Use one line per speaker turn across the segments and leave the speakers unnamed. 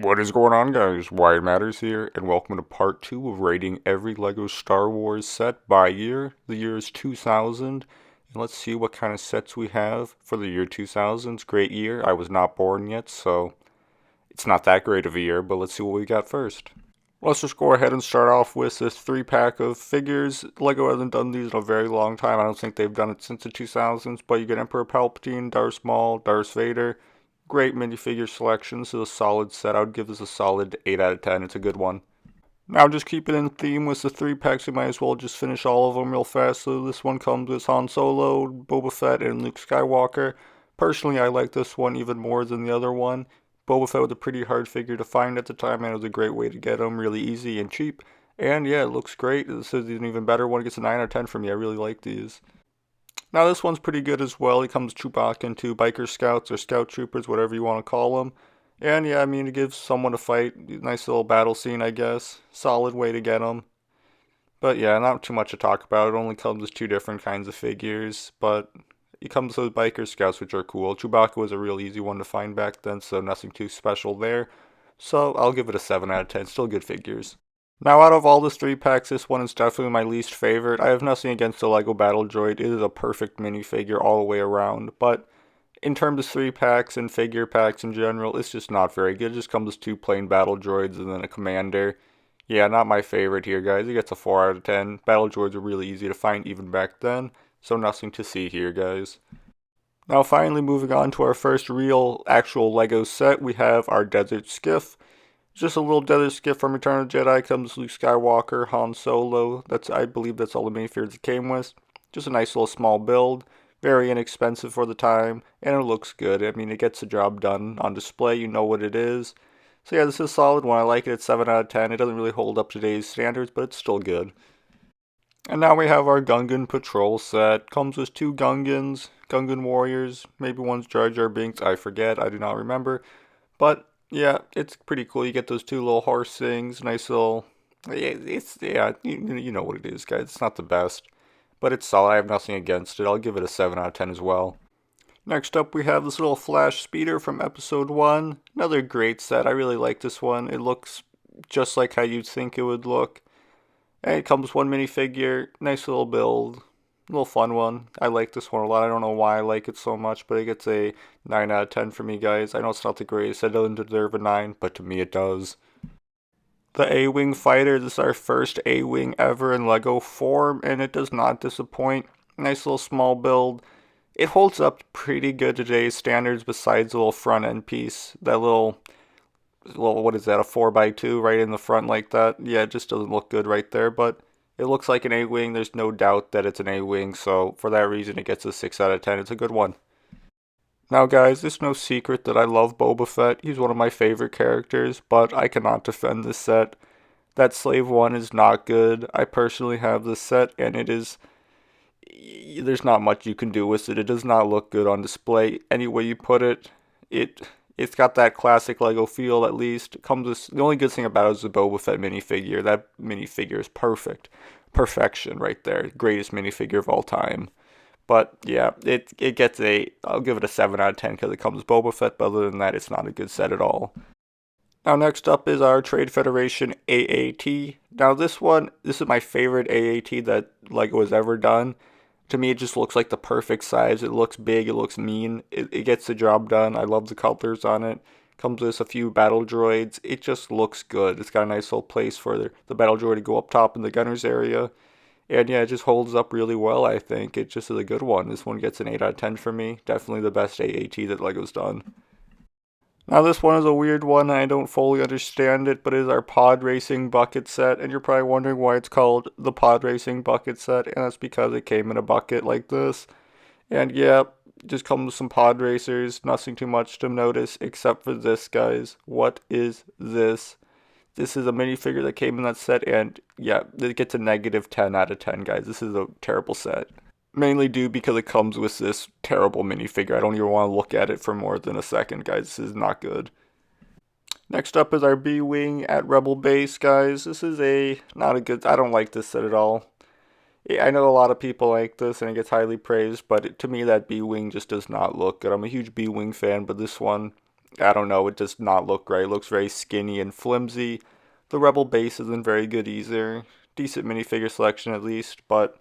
What is going on, guys? Why It Matters here, and welcome to part 2 of rating every LEGO Star Wars set by year. The year is 2000, and let's see what kind of sets we have for the year 2000. It's a great year. I was not born yet, so it's not that great of a year, but let's see what we got first. Let's just go ahead and start off with this 3-pack of figures. LEGO hasn't done these in a very long time. I don't think they've done it since the 2000s, but you get Emperor Palpatine, Darth Maul, Darth Vader. Great minifigure selection. This is a solid set. I would give this a solid 8 out of 10. It's a good one. Now, just keep it in theme with the 3-packs. We might as well just finish all of them real fast. So this one comes with Han Solo, Boba Fett, and Luke Skywalker. Personally, I like this one even more than the other one. Boba Fett was a pretty hard figure to find at the time, and it was a great way to get him, really easy and cheap. And yeah, it looks great. This is an even better one. It gets a 9 out of 10 from me. I really like these. Now this one's pretty good as well. He comes Chewbacca and two biker scouts or scout troopers, whatever you want to call them. And yeah, I mean, it gives someone a fight. Nice little battle scene, I guess. Solid way to get them. But yeah, not too much to talk about. It only comes with two different kinds of figures. But it comes with those biker scouts, which are cool. Chewbacca was a real easy one to find back then, so nothing too special there. So I'll give it a 7 out of 10. Still good figures. Now, out of all the 3-packs, this one is definitely my least favorite. I have nothing against the LEGO Battle Droid. It is a perfect minifigure all the way around. But in terms of 3-packs and figure packs in general, it's just not very good. It just comes with two plain battle droids and then a commander. Yeah, not my favorite here, guys. It gets a 4 out of 10. Battle droids are really easy to find even back then. So nothing to see here, guys. Now, finally, moving on to our first real, actual LEGO set, we have our Desert Skiff. Just a little desert skiff from Return of the Jedi. Comes Luke Skywalker, Han Solo. I believe that's all the minifigures it came with. Just a nice little small build. Very inexpensive for the time, and it looks good. I mean, it gets the job done on display. You know what it is. So yeah, this is a solid one. I like it. It's 7 out of 10. It doesn't really hold up to today's standards, but it's still good. And now we have our Gungan Patrol set. Comes with two Gungans, Gungan warriors. Maybe one's Jar Jar Binks. I forget. I do not remember. But yeah, it's pretty cool. You get those two little horse things. Nice little. You know what it is, guys. It's not the best, but it's solid. I have nothing against it. I'll give it a 7 out of 10 as well. Next up, we have this little Flashspeeder from Episode 1. Another great set. I really like this one. It looks just like how you'd think it would look. And it comes with one minifigure. Nice little build. Little fun one. I like this one a lot. I don't know why I like it so much, but it gets a 9 out of 10 for me, guys. I know it's not the greatest. It doesn't deserve a 9, but to me it does. The Awing Fighter. This is our first A-Wing ever in LEGO form, and it does not disappoint. Nice little small build. It holds up pretty good to today's standards besides the little front end piece. That little, what is that, a 4x2 right in the front like that? Yeah, it just doesn't look good right there, but it looks like an A-Wing. There's no doubt that it's an A-Wing, so for that reason it gets a 6 out of 10. It's a good one. Now guys, it's no secret that I love Boba Fett. He's one of my favorite characters, but I cannot defend this set. That Slave 1 is not good. I personally have this set, and it is... There's not much you can do with it. It does not look good on display. Any way you put it, it's got that classic LEGO feel at least. It comes with, the only good thing about it is the Boba Fett minifigure. That minifigure is perfect. Perfection right there. Greatest minifigure of all time. But yeah, it gets I'll give it a 7 out of 10 because it comes with Boba Fett, but other than that, it's not a good set at all. Now next up is our Trade Federation AAT. Now this is my favorite AAT that LEGO has ever done. To me, it just looks like the perfect size. It looks big, it looks mean, it gets the job done. I love the colors on it. Comes with a few battle droids. It just looks good. It's got a nice little place for the battle droid to go up top in the gunner's area. And yeah, it just holds up really well, I think. It just is a good one. This one gets an 8 out of 10 for me. Definitely the best AAT that LEGO's done. Now this one is a weird one, and I don't fully understand it, but it is our Pod Racing Bucket Set, and you're probably wondering why it's called the Pod Racing Bucket Set, and that's because it came in a bucket like this. And yeah, just comes with some pod racers, nothing too much to notice, except for this, guys. What is this? This is a minifigure that came in that set, and yeah, it gets a negative 10 out of 10, guys. This is a terrible set. Mainly due because it comes with this terrible minifigure. I don't even want to look at it for more than a second, guys. This is not good. Next up is our B-Wing at Rebel Base, guys. This is not a good... I don't like this set at all. I know a lot of people like this, and it gets highly praised, but to me, that B-Wing just does not look good. I'm a huge B-Wing fan, but this one, I don't know, it does not look great. It looks very skinny and flimsy. The Rebel base isn't very good either. Decent minifigure selection at least, but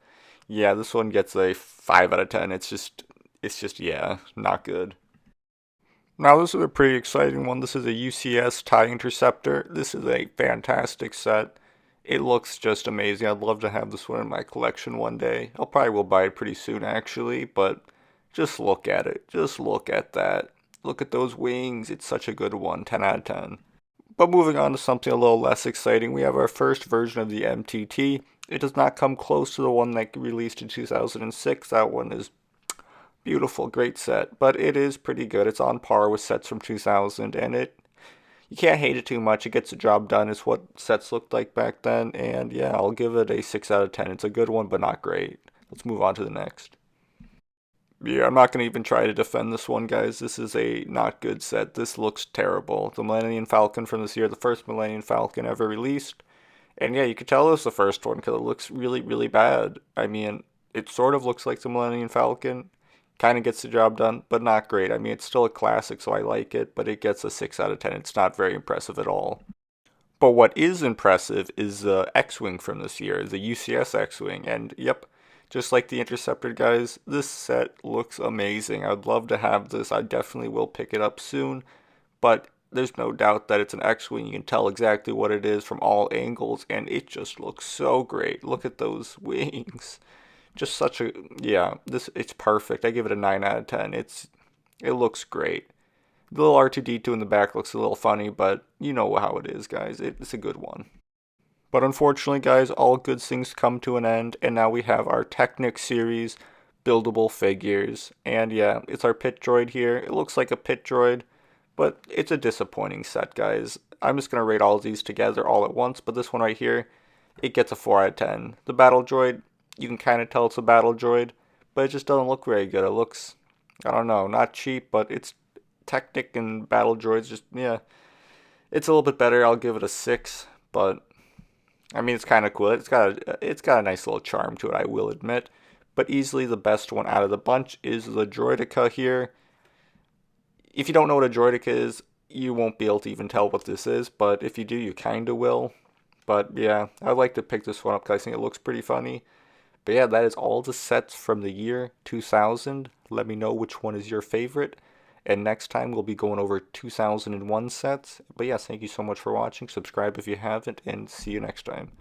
yeah, this one gets a 5 out of 10. It's just, yeah, not good. Now, this is a pretty exciting one. This is a UCS TIE Interceptor. This is a fantastic set. It looks just amazing. I'd love to have this one in my collection one day. I'll probably will buy it pretty soon, actually, but just look at it. Just look at that. Look at those wings. It's such a good one. 10 out of 10. But moving on to something a little less exciting, we have our first version of the MTT. It does not come close to the one that released in 2006. That one is beautiful, great set, but it is pretty good. It's on par with sets from 2000, and you can't hate it too much. It gets the job done. It's what sets looked like back then, and yeah, I'll give it a 6 out of 10. It's a good one, but not great. Let's move on to the next. Yeah, I'm not going to even try to defend this one, guys. This is a not good set. This looks terrible. The Millennium Falcon from this year, the first Millennium Falcon ever released. And yeah, you could tell it's the first one because it looks really, really bad. I mean, it sort of looks like the Millennium Falcon. Kind of gets the job done, but not great. I mean, it's still a classic, so I like it, but it gets a 6 out of 10. It's not very impressive at all. But what is impressive is the X-Wing from this year, the UCS X-Wing. And yep, just like the Interceptor guys, this set looks amazing. I'd love to have this. I definitely will pick it up soon. But there's no doubt that it's an X-Wing. You can tell exactly what it is from all angles, and it just looks so great. Look at those wings. Just such a, yeah, it's perfect. I give it a 9 out of 10. It looks great. The little R2D2 in the back looks a little funny, but you know how it is, guys. It's a good one. But unfortunately, guys, all good things come to an end, and now we have our Technic series buildable figures. And yeah, it's our pit droid here. It looks like a pit droid, but it's a disappointing set, guys. I'm just going to rate all of these together all at once, but this one right here, it gets a 4 out of 10. The battle droid, you can kind of tell it's a battle droid, but it just doesn't look very good. It looks, I don't know, not cheap, but it's Technic and battle droids just, yeah, it's a little bit better. I'll give it a 6, but I mean, it's kind of cool. It's got a nice little charm to it, I will admit. But easily the best one out of the bunch is the Droideka here. If you don't know what a Droideka is, you won't be able to even tell what this is, but if you do, you kind of will. But yeah, I'd like to pick this one up because I think it looks pretty funny. But yeah, that is all the sets from the year 2000. Let me know which one is your favorite. And next time we'll be going over 2001 sets. But yes, thank you so much for watching. Subscribe if you haven't, and see you next time.